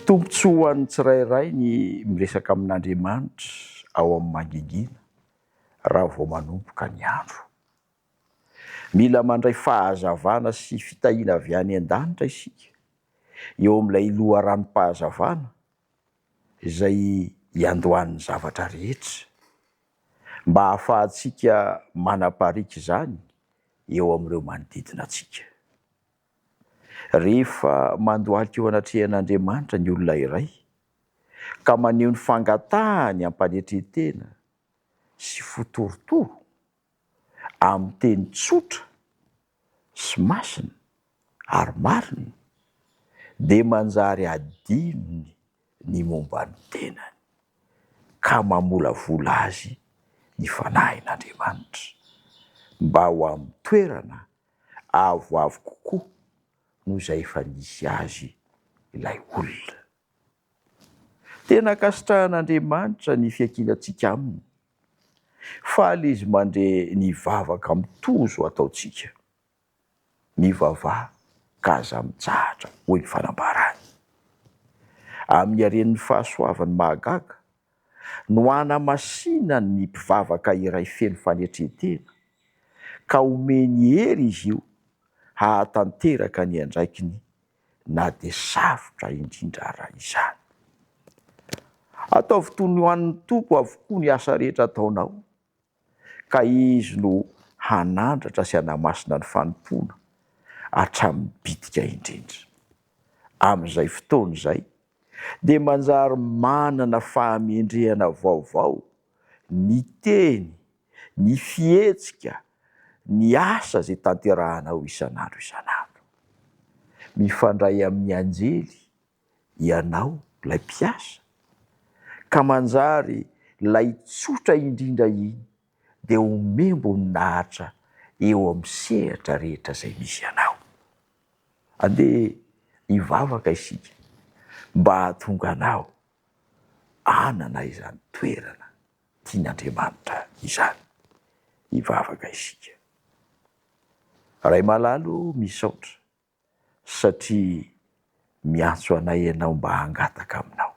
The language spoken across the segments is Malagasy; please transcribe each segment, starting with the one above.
Tombontsoa ho an'ny tsirairay ny miresaka amin'Andriamanitra ao amin'ny mangingina raha vao manomboka ny andro. Mila mandray fahazavana sy fitahiana avy any an-danitra isika eo amin'ilay loharanom-pahazavana izay iandohan'ny zavatra rehetra mba hahafahantsika manapariky izany eo amin'ireo manodidina antsika. Rehefa mandohalika eo anatrehan'Andriamanitra ny olona iray ka maneho ny fangatahany ampanetretena sy fotorotoro amin'ny teny tsotra sy masina ary marina dia manjary adinony ny momba ny tenany ka mamolavola azy ny fanahin'Andriamanitra mba ho amin'ny toerana avoavo kokoa noho izay efa nisy azy ilay olona. Tena kasitrahan'Andriamanitra ny fiankinantsika aminy fa ilay izy mandre nivavaka mitozo ataontsika, mivavaha ka aza mitsahatra hoy ny fanambarany. Amin'ny haren'ny fahasoavan'ny mahagaga no hanamasinany ny mpivavaka iray feno fanetretena ka omeny hery izy io hahatanteraka ny andraikiny na dia sarotra indrindra raha izany. Ataovy toy ny ho an'ny Tompo avokoa ny asa rehetra ataonao ka izy no hanandratra sy hanamasina ny fanompona hatramin'ny bitika indrindra. Amin'izay fotoana izay dia manjary manana fahamendrehana vaovao ny teny, ny fihetsika, ny asa izay tanterahanao isan'andro isan'andro. Mifandray amin'ny anjely ianao ilay mpiasa ka manjary ilay tsotra indrindra iny dia homembo ny nahatra eo amin'ny sehatra rehetra izay misy ianao. Andeha hivavaka isika mba hahatonga anao hanana izany toerana tian'Andriamanitra izany. Hivavaka isika. Ray malalo misaotra satria miantso anay ianao mba hangataka aminao.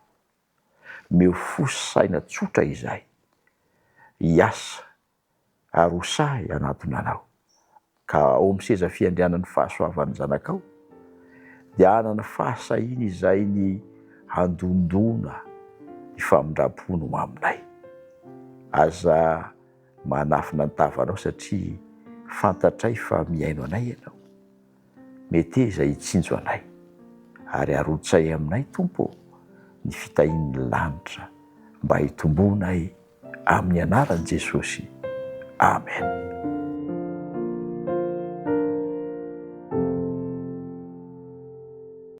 Meo fo sy saina tsotra izahay hiasa ary ho sahy hanatona anao ka ao amin'ny seza fiandrianan'ny fahasoavan'ny zanakao dia hanana fahasahiana izay ny handondona ny famindram-pony ho aminay. Aza manafina ny tavanao satria fantatray fa miaino anay ianao. Meteza hitsinjo anay ary arotsay aminay Tompo ny fitahian'ny lanitra mba hitomboanay amin'ny anaran'i Jesosy. Amen.